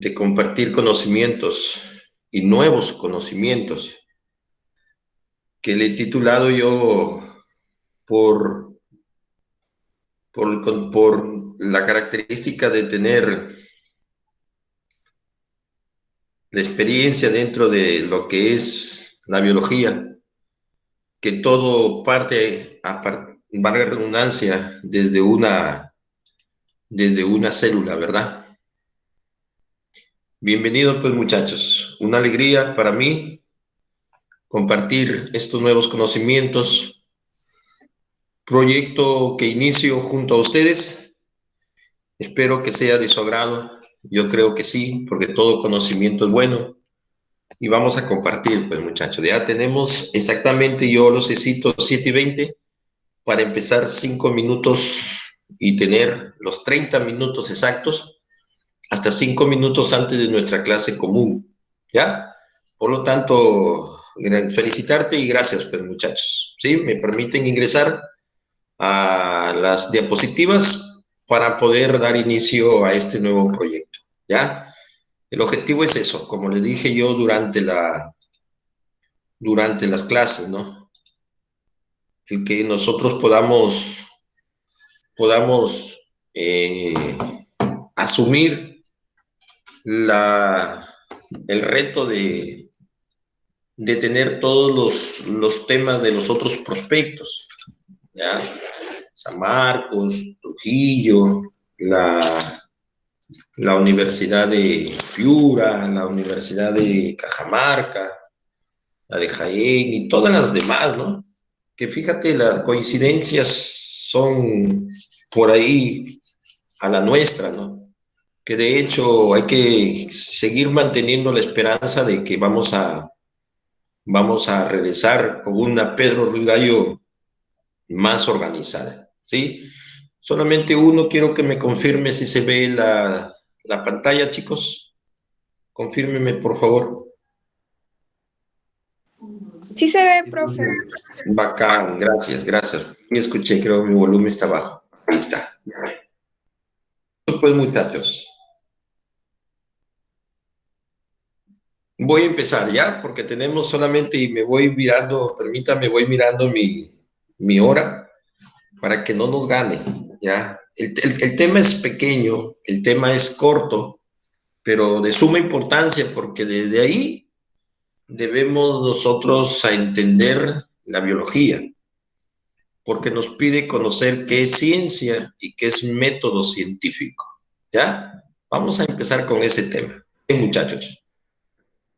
de compartir conocimientos y nuevos conocimientos que le he titulado yo por, por la característica de tener la experiencia dentro de lo que es la biología, que todo parte, valga la redundancia, desde una célula, ¿verdad? Bienvenidos pues muchachos, una alegría para mí compartir estos nuevos conocimientos, proyecto que inicio junto a ustedes. Espero que sea de su agrado. Yo creo que sí, porque todo conocimiento es bueno. Y vamos a compartir, pues muchachos. Ya tenemos exactamente, yo los cito 7:20 para empezar 5 minutos y tener los 30 minutos exactos, hasta 5 minutos antes de nuestra clase común. ¿Ya? Por lo tanto, felicitarte y gracias, pues muchachos. ¿Sí? Me permiten ingresar a las diapositivas para poder dar inicio a este nuevo proyecto. ¿Ya? El objetivo es eso, como les dije yo durante las clases, ¿no? El que nosotros podamos asumir la, el reto de tener todos los temas de los otros prospectos, ¿ya? San Marcos, Trujillo, la Universidad de Piura, la Universidad de Cajamarca, la de Jaén y todas las demás, ¿no? Que fíjate, las coincidencias son por ahí a la nuestra, ¿no? Que de hecho hay que seguir manteniendo la esperanza de que vamos a regresar con una Pedro Ruiz Gallo más organizada, ¿sí? Solamente uno, quiero que me confirme si se ve la pantalla, chicos. Confírmeme, por favor. Sí se ve, profe. Bacán, gracias, gracias. Me escuché, creo que mi volumen está bajo. Ahí está. Pues muchachos, voy a empezar ya, porque tenemos solamente, y me voy mirando, permítame, voy mirando mi hora para que no nos gane, ¿ya? El tema es pequeño, el tema es corto, pero de suma importancia, porque desde ahí debemos nosotros a entender la biología, porque nos pide conocer qué es ciencia y qué es método científico, ¿ya? Vamos a empezar con ese tema. Bien, muchachos,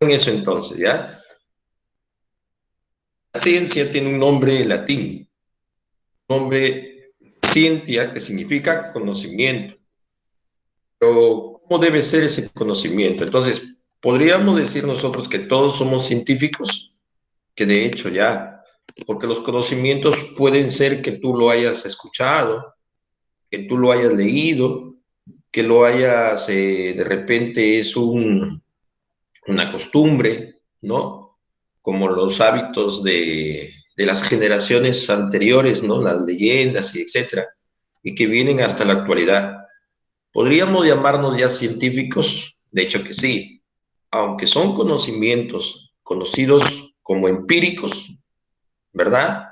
en eso entonces, ¿ya? La ciencia tiene un nombre latín, un nombre scientia, que significa conocimiento. Pero, ¿cómo debe ser ese conocimiento? Entonces, podríamos decir nosotros que todos somos científicos, que de hecho ya, porque los conocimientos pueden ser que tú lo hayas escuchado, que tú lo hayas leído, que lo hayas, de repente es una costumbre, ¿no? Como los hábitos de las generaciones anteriores, ¿no? Las leyendas y etcétera, y que vienen hasta la actualidad. ¿Podríamos llamarnos ya científicos? De hecho que sí, aunque son conocimientos conocidos como empíricos, ¿verdad?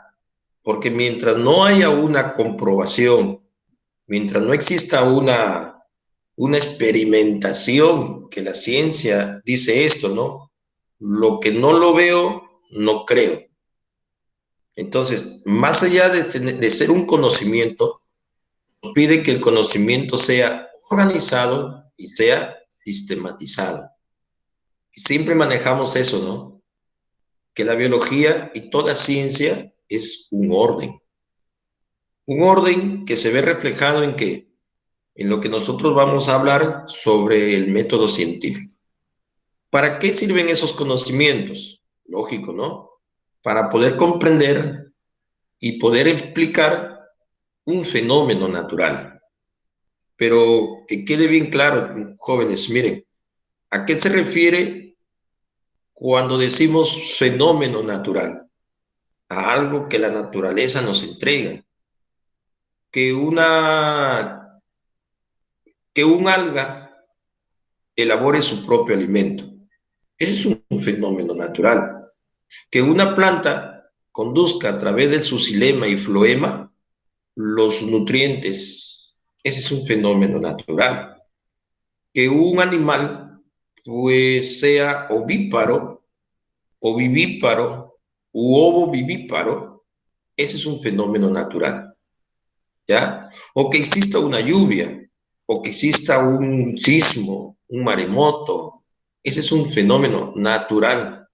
Porque mientras no haya una comprobación, mientras no exista una experimentación, que la ciencia dice esto, ¿no? Lo que no lo veo, no creo. Entonces, más allá de ser un conocimiento, nos pide que el conocimiento sea organizado y sea sistematizado. Y siempre manejamos eso, ¿no? Que la biología y toda ciencia es un orden. Un orden que se ve reflejado en que en lo que nosotros vamos a hablar sobre el método científico. ¿Para qué sirven esos conocimientos? Lógico, ¿no? Para poder comprender y poder explicar un fenómeno natural. Pero que quede bien claro, jóvenes, miren, ¿a qué se refiere cuando decimos fenómeno natural? A algo que la naturaleza nos entrega. Que que un alga elabore su propio alimento. Ese es un fenómeno natural. Que una planta conduzca a través de su xilema y floema los nutrientes. Ese es un fenómeno natural. Que un animal pues sea ovíparo o vivíparo u ovovivíparo, ese es un fenómeno natural, ¿ya? O que exista una lluvia, o que exista un sismo, un maremoto, ese es un fenómeno natural,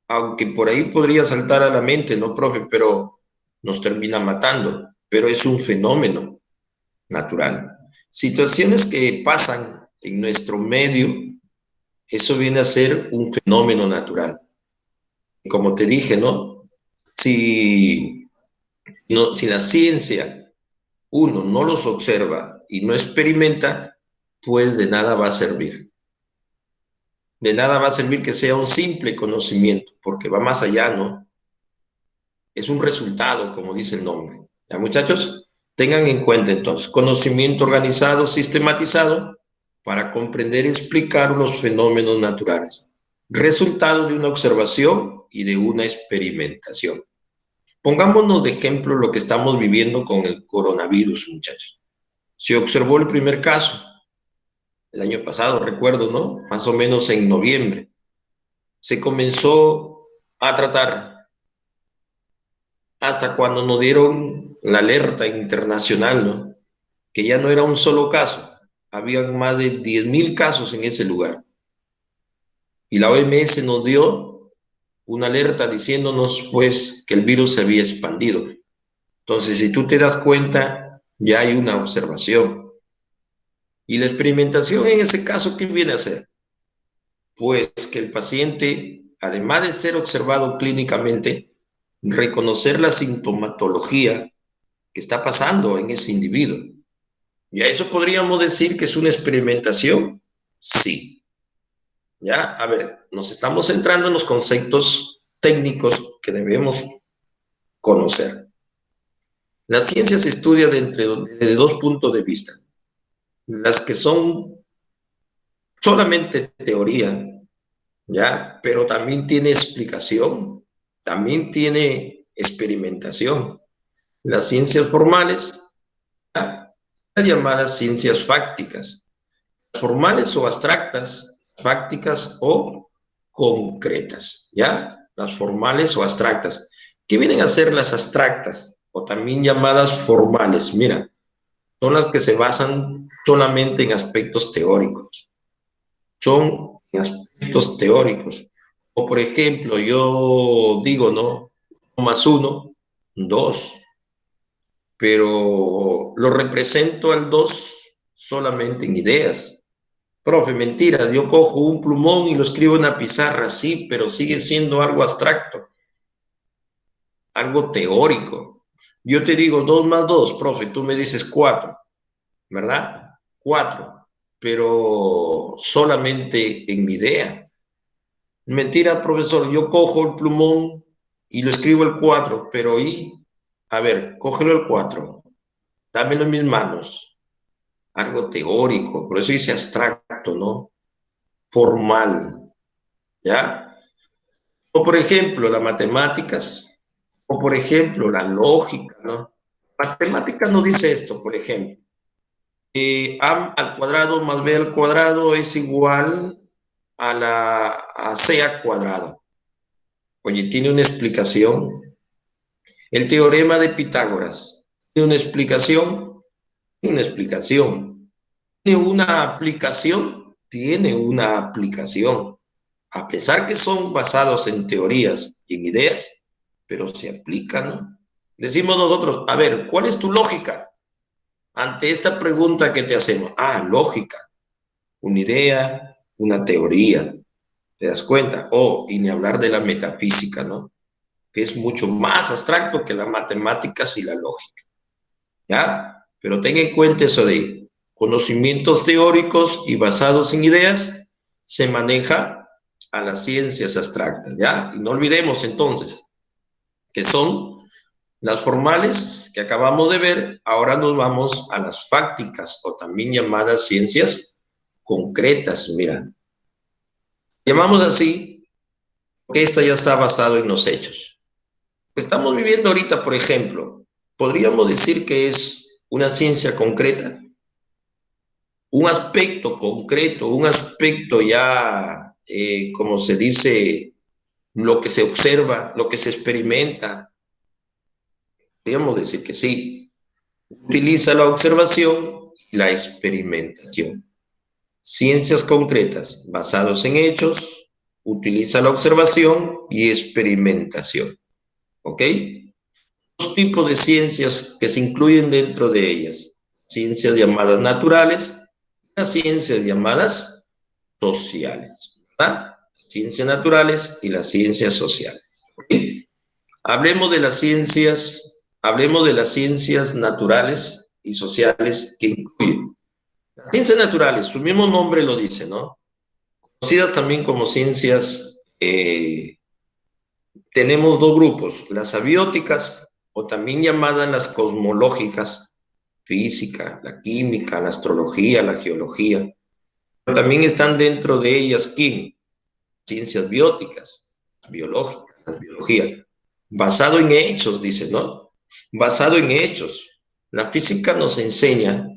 aunque por ahí podría saltar a la mente, ¿no, profe? Pero nos termina matando, pero es un fenómeno natural. Situaciones que pasan en nuestro medio, eso viene a ser un fenómeno natural. Como te dije, ¿no? Si, no, si la ciencia uno no los observa y no experimenta, pues de nada va a servir. De nada va a servir que sea un simple conocimiento, porque va más allá, ¿no? Es un resultado, como dice el nombre. ¿Ya, muchachos? Tengan en cuenta entonces, conocimiento organizado, sistematizado, para comprender y explicar los fenómenos naturales. Resultado de una observación y de una experimentación. Pongámonos de ejemplo lo que estamos viviendo con el coronavirus, muchachos. Se observó el primer caso el año pasado, recuerdo, ¿no? Más o menos en noviembre. Se comenzó a tratar hasta cuando nos dieron la alerta internacional, ¿no? Que ya no era un solo caso, habían más de 10.000 casos en ese lugar. Y la OMS nos dio una alerta diciéndonos, pues, que el virus se había expandido. Entonces, si tú te das cuenta, ya hay una observación. Y la experimentación en ese caso, ¿qué viene a hacer? Pues que el paciente, además de ser observado clínicamente, reconocer la sintomatología que está pasando en ese individuo. ¿Y a eso podríamos decir que es una experimentación? Sí. Ya, a ver, nos estamos centrando en los conceptos técnicos que debemos conocer. La ciencia se estudia desde dos puntos de vista. Las que son solamente teoría, ¿ya? Pero también tiene explicación, también tiene experimentación. Las ciencias formales, ¿ya? Las llamadas ciencias fácticas, formales o abstractas, fácticas o concretas, ¿ya? Las formales o abstractas. ¿Qué vienen a ser las abstractas o también llamadas formales? Mira, son las que se basan solamente en aspectos teóricos. Son aspectos teóricos. O por ejemplo, yo digo, ¿no? 1 más 1, 2, pero lo represento al 2 solamente en ideas. Profe, mentira, yo cojo un plumón y lo escribo en una pizarra, sí, pero sigue siendo algo abstracto, algo teórico. Yo te digo 2 más 2, profe, tú me dices 4, ¿verdad? 4, pero solamente en mi idea. Mentira, profesor, yo cojo el plumón y lo escribo el 4, pero a ver, cógelo el 4, dámelo en mis manos. Algo teórico, por eso dice abstracto, ¿no? Formal, ¿ya? O por ejemplo, las matemáticas, o por ejemplo, la lógica, ¿no? Matemáticas no dice esto, por ejemplo. A al cuadrado más b al cuadrado es igual a c al cuadrado. Oye, tiene una explicación. El teorema de Pitágoras tiene una explicación. Tiene una explicación. Tiene una aplicación. Tiene una aplicación. A pesar que son basados en teorías y en ideas, pero se aplican, ¿no? Decimos nosotros, a ver, ¿cuál es tu lógica ante esta pregunta que te hacemos? Ah, lógica, una idea, una teoría, ¿te das cuenta? Y ni hablar de la metafísica, ¿no? Que es mucho más abstracto que las matemáticas y la lógica, ¿ya? Pero ten en cuenta eso de conocimientos teóricos y basados en ideas, se maneja a las ciencias abstractas, ¿ya? Y no olvidemos entonces que son las formales que acabamos de ver, ahora nos vamos a las fácticas o también llamadas ciencias concretas, mira. Llamamos así porque esta ya está basado en los hechos. Estamos viviendo ahorita, por ejemplo, podríamos decir que es una ciencia concreta, un aspecto concreto, un aspecto ya, como se dice, lo que se observa, lo que se experimenta. Podríamos decir que sí. Utiliza la observación y la experimentación. Ciencias concretas, basados en hechos, utiliza la observación y experimentación. ¿Ok? Dos tipos de ciencias que se incluyen dentro de ellas. Ciencias llamadas naturales, las ciencias llamadas sociales. ¿Verdad? Ciencias naturales y las ciencias sociales. ¿Ok? Hablemos de las ciencias naturales y sociales que incluyen. Las ciencias naturales, su mismo nombre lo dice, ¿no? Conocidas también como ciencias, tenemos dos grupos, las abióticas o también llamadas las cosmológicas, física, la química, la astrología, la geología. Pero también están dentro de ellas, ¿quién? Ciencias bióticas, biológicas, la biología. Basado en hechos, dice, ¿no? Basado en hechos. La física nos enseña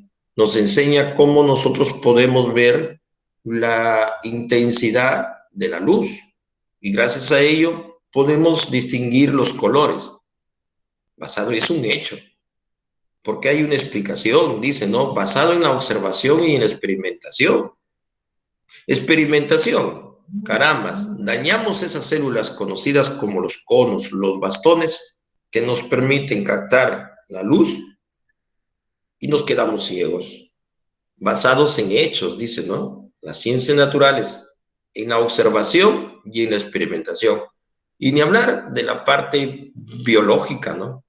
cómo nosotros podemos ver la intensidad de la luz y gracias a ello podemos distinguir los colores. Basado, es un hecho, porque hay una explicación, dice, ¿no? Basado en la observación y en la experimentación. Experimentación, carambas, dañamos esas células conocidas como los conos, los bastones, que nos permiten captar la luz y nos quedamos ciegos. Basados en hechos, dice, ¿no? Las ciencias naturales, en la observación y en la experimentación. Y ni hablar de la parte biológica, ¿no?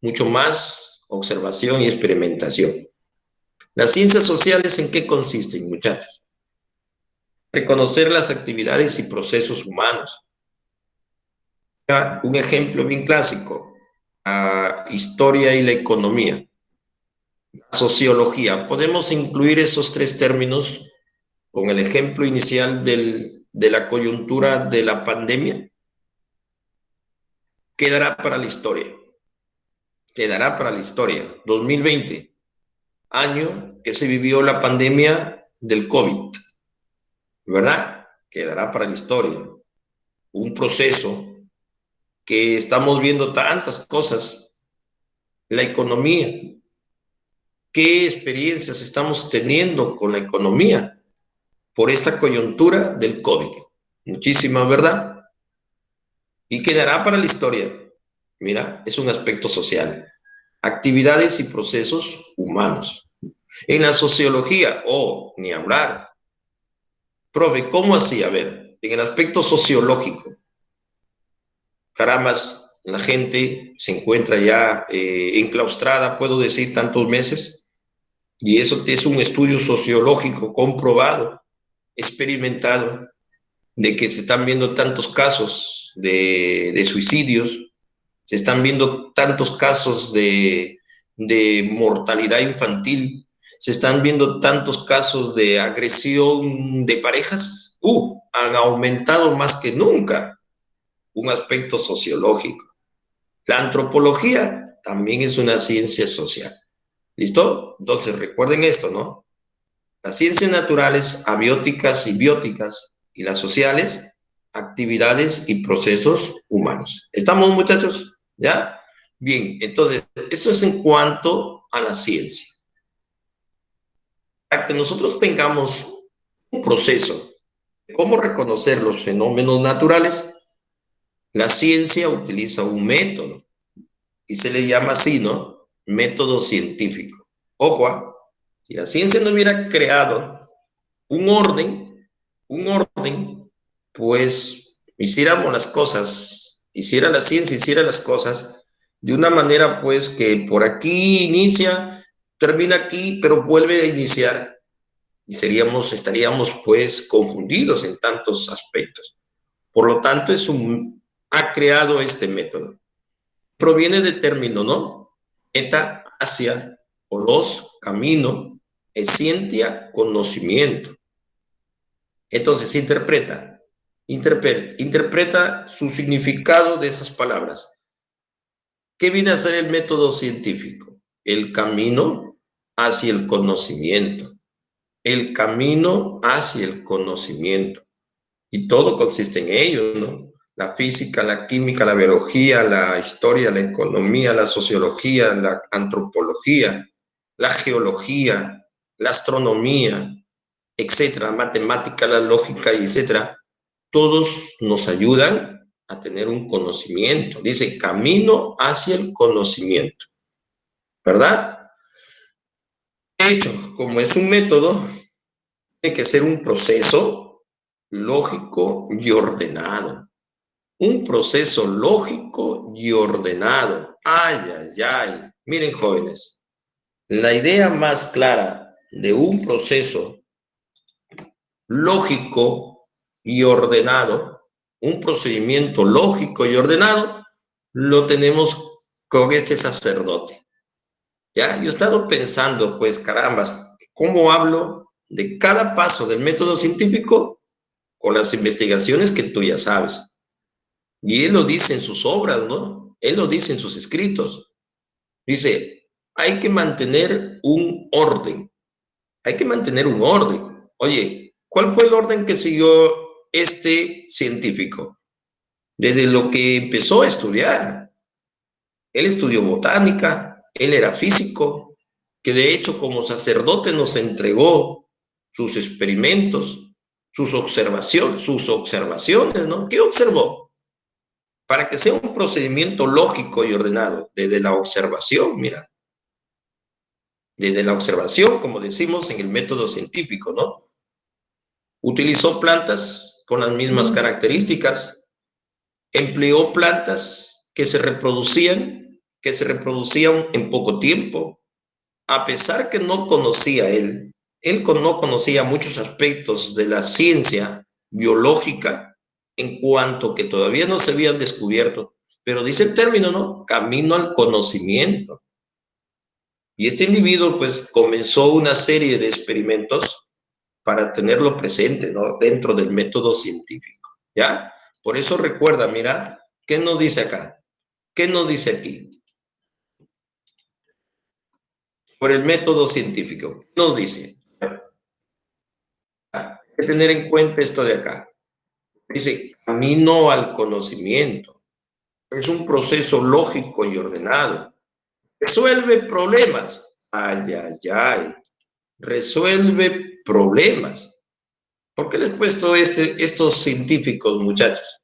Mucho más observación y experimentación. Las ciencias sociales, ¿en qué consisten, muchachos? Reconocer las actividades y procesos humanos. Un ejemplo bien clásico, la historia y la economía. La sociología. Podemos incluir esos tres términos con el ejemplo inicial de la coyuntura de la pandemia. Quedará para la historia. Quedará para la historia. 2020, año que se vivió la pandemia del COVID, ¿verdad? Quedará para la historia. Un proceso que estamos viendo tantas cosas, la economía, qué experiencias estamos teniendo con la economía por esta coyuntura del COVID. Muchísimas, ¿verdad? Y quedará para la historia. Mira, es un aspecto social. Actividades y procesos humanos. En la sociología, ni hablar. Profe, ¿cómo así? A ver, en el aspecto sociológico, carambas, la gente se encuentra ya enclaustrada, puedo decir, tantos meses, y eso es un estudio sociológico comprobado, experimentado, de que se están viendo tantos casos de suicidios, se están viendo tantos casos de mortalidad infantil, se están viendo tantos casos de agresión de parejas, han aumentado más que nunca. Un aspecto sociológico. La antropología también es una ciencia social. ¿Listo? Entonces recuerden esto, ¿no? Las ciencias naturales, abióticas y bióticas, y las sociales, actividades y procesos humanos. ¿Estamos, muchachos? ¿Ya? Bien, entonces, eso es en cuanto a la ciencia. Para que nosotros tengamos un proceso de cómo reconocer los fenómenos naturales, la ciencia utiliza un método y se le llama así, ¿no? Método científico. Ojo, si la ciencia no hubiera creado un orden, pues hiciéramos las cosas, hiciera la ciencia, hiciera las cosas de una manera, pues, que por aquí inicia, termina aquí, pero vuelve a iniciar. Y estaríamos, pues, confundidos en tantos aspectos. Por lo tanto, ha creado este método. Proviene del término, ¿no? Meta, hacia, o los, camino, Scientia, conocimiento. Entonces, interpreta su significado de esas palabras. ¿Qué viene a ser el método científico? El camino hacia el conocimiento. El camino hacia el conocimiento. Y todo consiste en ello, ¿no? La física, la química, la biología, la historia, la economía, la sociología, la antropología, la geología, la astronomía, etcétera, matemática, la lógica, etcétera, todos nos ayudan a tener un conocimiento. Dice, camino hacia el conocimiento, ¿verdad? De hecho, como es un método, tiene que ser un proceso lógico y ordenado. Un proceso lógico y ordenado. Ay, ay, ay. Miren, jóvenes, la idea más clara de un proceso lógico y ordenado, un procedimiento lógico y ordenado, lo tenemos con este sacerdote. ¿Ya? Yo he estado pensando, pues, carambas, ¿cómo hablo de cada paso del método científico con las investigaciones que tú ya sabes? Y él lo dice en sus obras, ¿no? Él lo dice en sus escritos. Dice, hay que mantener un orden. Hay que mantener un orden. Oye, ¿cuál fue el orden que siguió este científico? Desde lo que empezó a estudiar. Él estudió botánica, él era físico, que de hecho como sacerdote nos entregó sus experimentos, sus observaciones, ¿no? ¿Qué observó? Para que sea un procedimiento lógico y ordenado, desde la observación, mira, desde la observación, como decimos en el método científico, ¿no? Utilizó plantas con las mismas características, empleó plantas que se reproducían en poco tiempo, a pesar que no conocía él no conocía muchos aspectos de la ciencia biológica en cuanto que todavía no se habían descubierto, pero dice el término, ¿no? Camino al conocimiento. Y este individuo pues comenzó una serie de experimentos para tenerlo presente, ¿no? Dentro del método científico, ¿ya? Por eso recuerda, mira, ¿qué nos dice acá? ¿Qué nos dice aquí? Por el método científico. ¿Qué nos dice? Hay que tener en cuenta esto de acá. Dice, camino al conocimiento. Es un proceso lógico y ordenado. Resuelve problemas. Ay, ay, ay. Resuelve problemas. ¿Por qué les he puesto estos científicos, muchachos?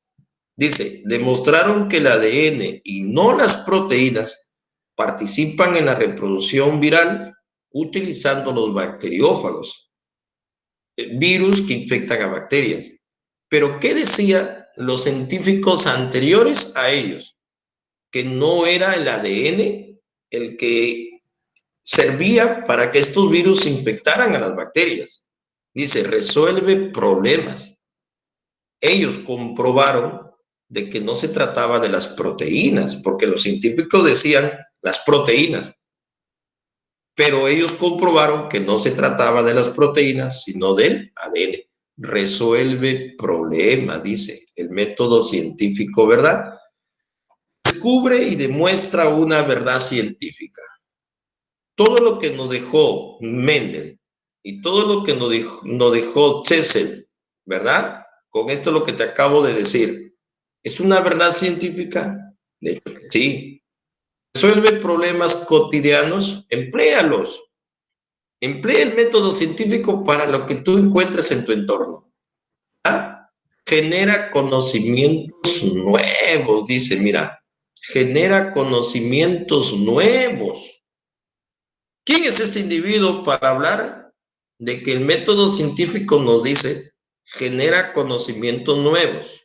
Dice, demostraron que el ADN y no las proteínas participan en la reproducción viral utilizando los bacteriófagos, virus que infectan a bacterias. Pero ¿qué decían los científicos anteriores a ellos? Que no era el ADN el que servía para que estos virus infectaran a las bacterias. Dice, resuelve problemas. Ellos comprobaron de que no se trataba de las proteínas, porque los científicos decían las proteínas, pero ellos comprobaron que no se trataba de las proteínas, sino del ADN. Resuelve problemas, dice el método científico, ¿verdad? Descubre y demuestra una verdad científica. Todo lo que nos dejó Mendel y todo lo que nos dejó Chessel, ¿verdad? Con esto lo que te acabo de decir, ¿es una verdad científica? De hecho, sí. ¿Resuelve problemas cotidianos? Empléalos. Emplea el método científico para lo que tú encuentres en tu entorno. ¿Ah? Genera conocimientos nuevos, dice, mira, genera conocimientos nuevos. ¿Quién es este individuo para hablar de que el método científico nos dice genera conocimientos nuevos?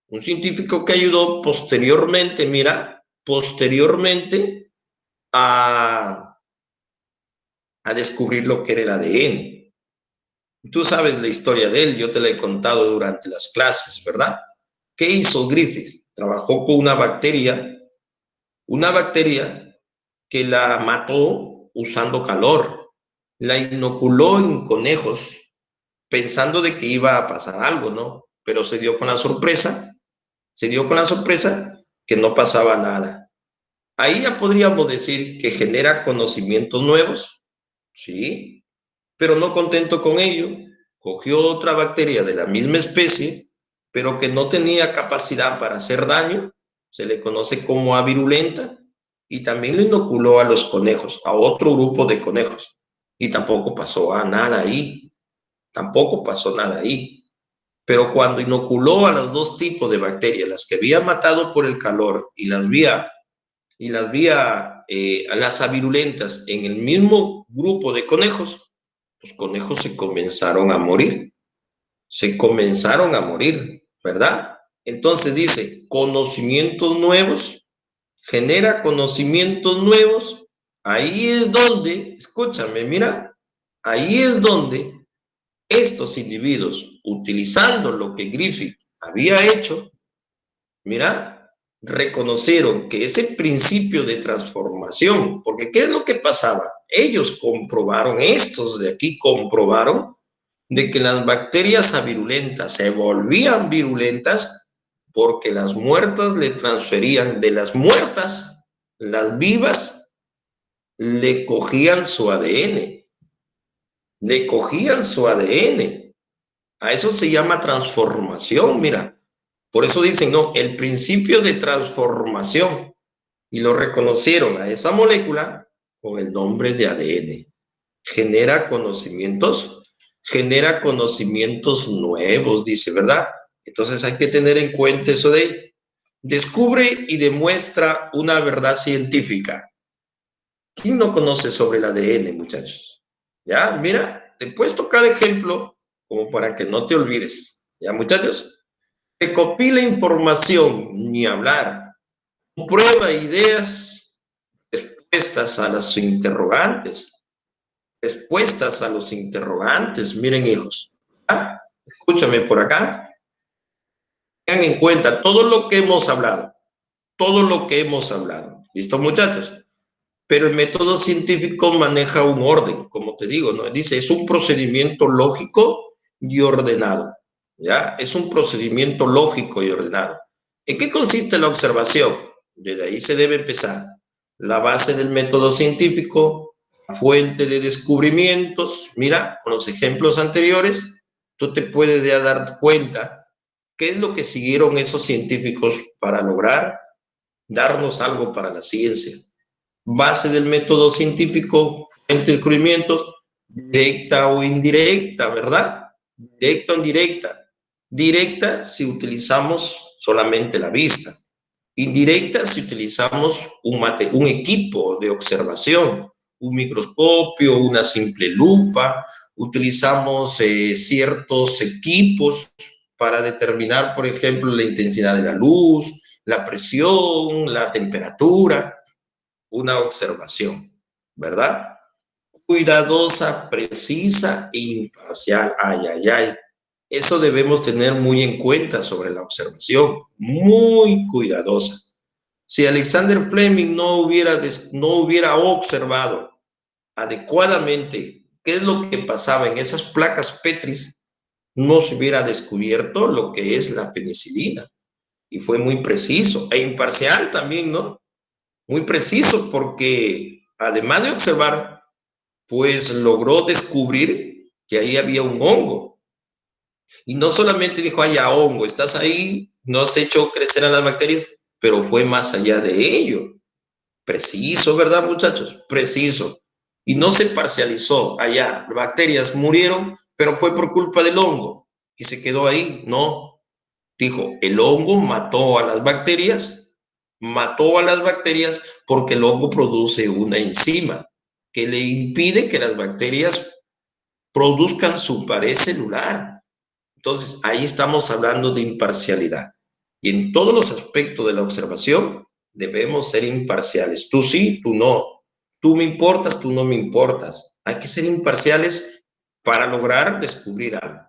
Un científico que ayudó posteriormente, mira, posteriormente a descubrir lo que era el ADN. Tú sabes la historia de él, yo te la he contado durante las clases, ¿verdad? ¿Qué hizo Griffith? Trabajó con una bacteria que la mató usando calor. la inoculó en conejos pensando de que iba a pasar algo, ¿no? Pero se dio con la sorpresa que no pasaba nada. Ahí ya podríamos decir que genera conocimientos nuevos, sí, pero no contento con ello, cogió otra bacteria de la misma especie, pero que no tenía capacidad para hacer daño, se le conoce como avirulenta, y también lo inoculó a los conejos, a otro grupo de conejos, y tampoco pasó nada ahí, tampoco pasó nada ahí. Pero cuando inoculó a los dos tipos de bacterias, las que había matado por el calor a las avirulentas en el mismo grupo de conejos, los conejos se comenzaron a morir, ¿verdad? Entonces dice, conocimientos nuevos, genera conocimientos nuevos, ahí es donde, escúchame, mira, ahí es donde estos individuos, utilizando lo que Griffith había hecho, mira, reconocieron que ese principio de transformación, porque ¿qué es lo que pasaba? Ellos comprobaron, estos de aquí comprobaron de que las bacterias avirulentas se volvían virulentas porque las muertas le transferían de las muertas, las vivas le cogían su ADN, le cogían su ADN. A eso se llama transformación, mira. Por eso dicen, no, el principio de transformación. Y lo reconocieron a esa molécula con el nombre de ADN. Genera conocimientos nuevos, dice, ¿verdad? Entonces hay que tener en cuenta eso de descubre y demuestra una verdad científica. ¿Quién no conoce sobre el ADN, muchachos? Ya, mira, te he puesto cada ejemplo como para que no te olvides. Ya, muchachos, recopila información, ni hablar, prueba ideas, respuestas a los interrogantes, miren hijos, ¿ah? Escúchame por acá, tengan en cuenta todo lo que hemos hablado, ¿listo muchachos? Pero el método científico maneja un orden, como te digo, ¿no? Dice, es un procedimiento lógico y ordenado, ¿ya? Es un procedimiento lógico y ordenado. ¿En qué consiste la observación? Desde ahí se debe empezar. La base del método científico, fuente de descubrimientos. Mira, con los ejemplos anteriores, tú te puedes dar cuenta qué es lo que siguieron esos científicos para lograr darnos algo para la ciencia. Base del método científico, fuente de descubrimientos, directa o indirecta, ¿verdad? Directa o indirecta. Directa si utilizamos solamente la vista. Indirecta si utilizamos un equipo de observación, un microscopio, una simple lupa, utilizamos ciertos equipos para determinar, por ejemplo, la intensidad de la luz, la presión, la temperatura, una observación, ¿verdad? Cuidadosa, precisa e imparcial. Ay, ay, ay. Eso debemos tener muy en cuenta sobre la observación, muy cuidadosa. Si Alexander Fleming no hubiera observado adecuadamente qué es lo que pasaba en esas placas Petris, no se hubiera descubierto lo que es la penicilina. Y fue muy preciso e imparcial también, ¿no? Muy preciso porque además de observar, pues logró descubrir que ahí había un hongo. Y no solamente dijo, haya hongo, estás ahí, no has hecho crecer a las bacterias, pero fue más allá de ello. Preciso, ¿verdad, muchachos? Preciso. Y no se parcializó allá. Las bacterias murieron, pero fue por culpa del hongo. Y se quedó ahí. No. Dijo, el hongo mató a las bacterias porque el hongo produce una enzima que le impide que las bacterias produzcan su pared celular. Entonces, ahí estamos hablando de imparcialidad. Y en todos los aspectos de la observación debemos ser imparciales. Tú sí, tú no. Tú me importas, tú no me importas. Hay que ser imparciales para lograr descubrir algo.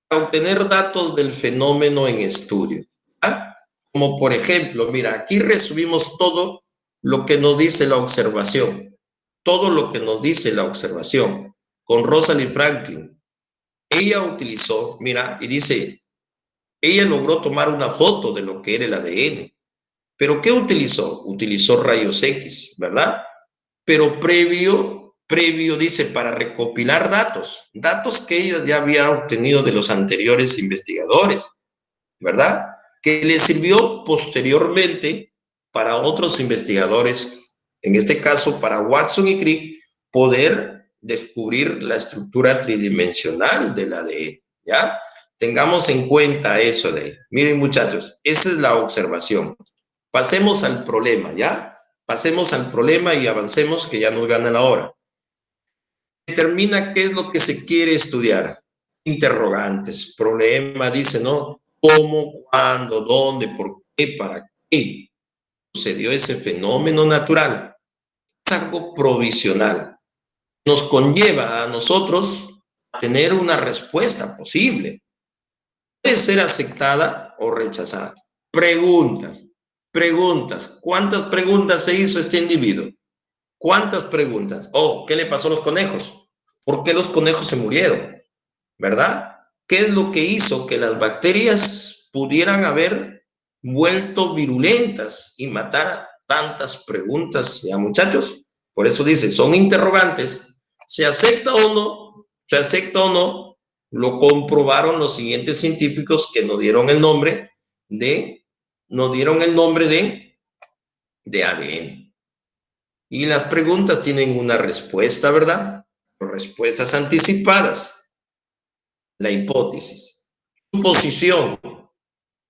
Para obtener datos del fenómeno en estudio. ¿Ah? Como por ejemplo, mira, aquí resumimos todo lo que nos dice la observación. todo lo que nos dice la observación. Con Rosalind Franklin, ella utilizó, mira, y dice, ella logró tomar una foto de lo que era el ADN. ¿Pero qué utilizó? Utilizó rayos X, ¿verdad? Pero previo dice, para recopilar datos que ella ya había obtenido de los anteriores investigadores, ¿verdad? Que le sirvió posteriormente para otros investigadores, en este caso para Watson y Crick, poder descubrir la estructura tridimensional del ADN, ¿ya? Tengamos en cuenta eso miren muchachos, esa es la observación. Pasemos al problema, ¿ya? Pasemos al problema y avancemos, que ya nos gana la hora. Determina qué es lo que se quiere estudiar. Interrogantes, problema, dice, ¿no? ¿Cómo, cuándo, dónde, por qué, para qué sucedió ese fenómeno natural? Es algo provisional. Nos conlleva a nosotros a tener una respuesta posible. Puede ser aceptada o rechazada. Preguntas. ¿Cuántas preguntas se hizo este individuo? ¿Cuántas preguntas? Oh, ¿qué le pasó a los conejos? ¿Por qué los conejos se murieron? ¿Verdad? ¿Qué es lo que hizo que las bacterias pudieran haber vuelto virulentas y matar a tantas preguntas? ¿Ya, muchachos? Por eso dice, son interrogantes. ¿Se acepta o no? ¿Se acepta o no? Lo comprobaron los siguientes científicos que nos dieron el nombre de ADN. Y las preguntas tienen una respuesta, ¿verdad? Respuestas anticipadas. La hipótesis. Suposición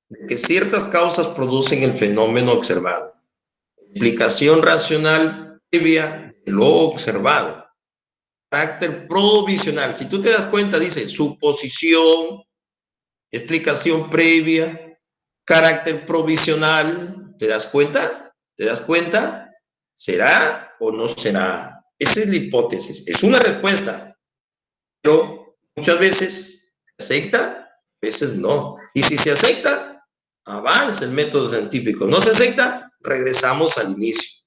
de que ciertas causas producen el fenómeno observado. Explicación racional previa de lo observado. Carácter provisional. Si tú te das cuenta, dice suposición, explicación previa, carácter provisional. ¿Te das cuenta? ¿Te das cuenta? ¿Será o no será? Esa es la hipótesis. Es una respuesta, pero muchas veces se acepta, a veces no. Y si se acepta, avanza el método científico. No se acepta, regresamos al inicio.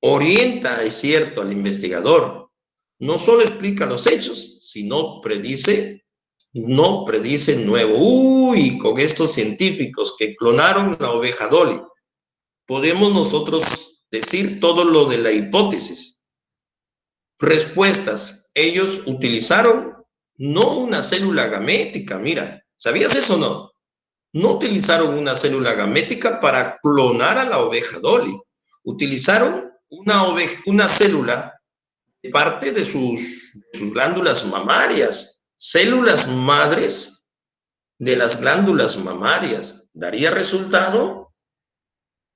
Orienta, es cierto, al investigador. No solo explica los hechos, sino predice nuevo. Uy, con estos científicos que clonaron la oveja Dolly, podemos nosotros decir todo lo de la hipótesis. Respuestas. Ellos utilizaron no una célula gamética, mira, ¿sabías eso o no? No utilizaron una célula gamética para clonar a la oveja Dolly. Utilizaron una célula de parte de sus glándulas mamarias, células madres de las glándulas mamarias. ¿Daría resultado?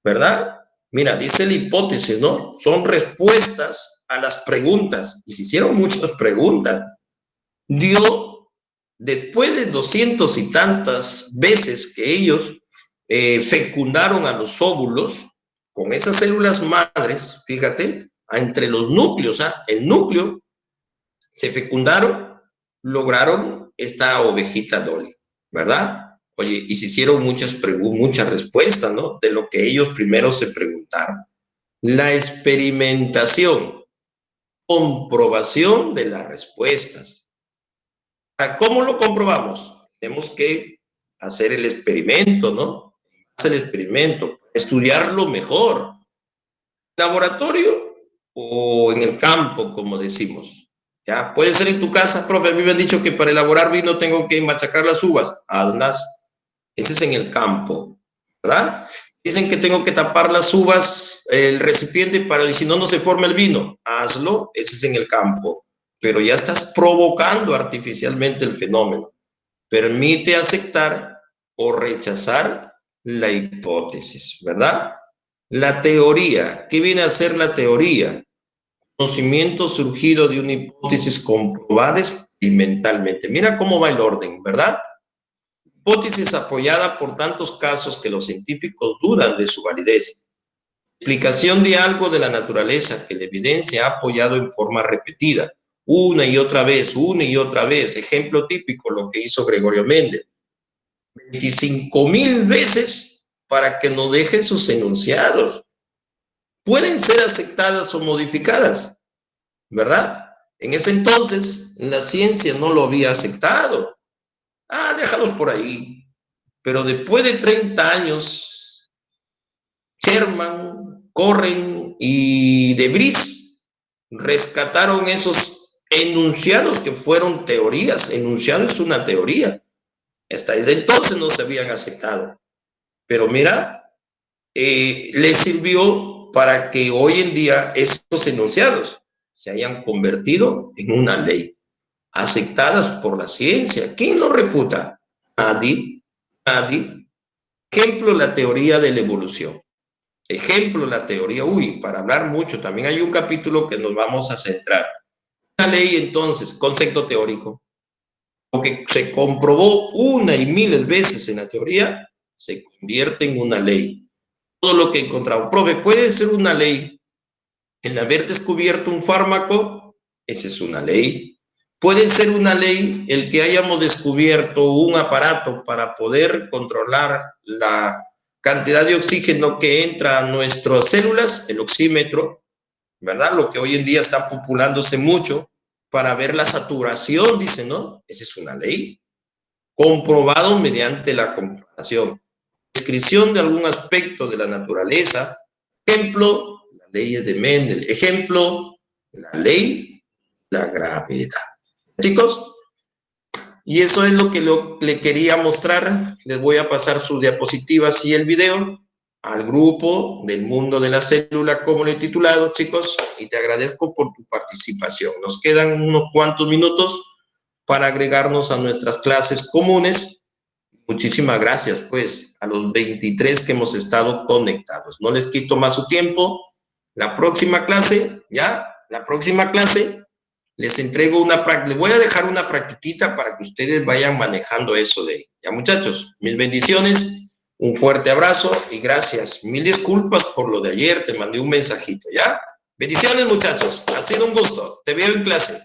¿Verdad? Mira, dice la hipótesis, ¿no? Son respuestas a las preguntas. Y se hicieron muchas preguntas. Dio, después de 200 y tantas veces que ellos fecundaron a los óvulos, con esas células madres, fíjate, entre los núcleos, el núcleo, se fecundaron, lograron esta ovejita Dolly, ¿verdad? Oye, y se hicieron muchas respuestas, ¿no? De lo que ellos primero se preguntaron. La experimentación, comprobación de las respuestas. ¿Cómo lo comprobamos? Tenemos que hacer el experimento, ¿no? Hacer el experimento, estudiarlo mejor. ¿Laboratorio o en el campo, como decimos? ¿Ya? Puede ser en tu casa, profe. A mí me han dicho que para elaborar vino tengo que machacar las uvas. Hazlas. Ese es en el campo, ¿verdad? Dicen que tengo que tapar las uvas, el recipiente, para si no, no se forma el vino. Hazlo. Ese es en el campo. Pero ya estás provocando artificialmente el fenómeno. Permite aceptar o rechazar la hipótesis, ¿verdad? La teoría. ¿Qué viene a ser la teoría? Conocimiento surgido de una hipótesis comprobada experimentalmente. Mira cómo va el orden, ¿verdad? Hipótesis apoyada por tantos casos que los científicos dudan de su validez. Explicación de algo de la naturaleza que la evidencia ha apoyado en forma repetida, una y otra vez. Ejemplo típico, lo que hizo Gregorio Méndez. 25,000 veces para que nos deje sus enunciados. Pueden ser aceptadas o modificadas. ¿verdad? En ese entonces, la ciencia no lo había aceptado. Ah, déjalos por ahí. Pero después de 30 años, Sherman, Corren y De Vries rescataron esos enunciados que fueron teorías. Enunciado es una teoría. Hasta ese entonces no se habían aceptado. Pero mira, les sirvió para que hoy en día esos enunciados se hayan convertido en una ley, aceptadas por la ciencia. ¿Quién lo refuta? Nadie, nadie. Ejemplo, la teoría de la evolución. Ejemplo, la teoría, para hablar mucho, también hay un capítulo que nos vamos a centrar. Una ley, entonces, concepto teórico, lo que se comprobó una y miles veces en la teoría, se convierte en una ley. Todo lo que encontramos, profe, puede ser una ley el haber descubierto un fármaco, esa es una ley. Puede ser una ley el que hayamos descubierto un aparato para poder controlar la cantidad de oxígeno que entra a nuestras células, el oxímetro, ¿verdad? Lo que hoy en día está populándose mucho para ver la saturación, dice, ¿no? Esa es una ley. Comprobado mediante la comparación. Descripción de algún aspecto de la naturaleza. Ejemplo, las leyes de Mendel. Ejemplo, la ley de la gravedad. Chicos, y eso es lo que le quería mostrar. Les voy a pasar sus diapositivas y el video al grupo del mundo de la célula, como lo he titulado, chicos, y te agradezco por tu participación. Nos quedan unos cuantos minutos para agregarnos a nuestras clases comunes. Muchísimas gracias, pues, a los 23 que hemos estado conectados. No les quito más su tiempo. La próxima clase, la próxima clase, les entrego les voy a dejar una practiquita para que ustedes vayan manejando eso de ahí. Ya, muchachos, mis bendiciones, un fuerte abrazo y gracias. Mil disculpas por lo de ayer, te mandé un mensajito, ¿ya? Bendiciones, muchachos. Ha sido un gusto. Te veo en clase.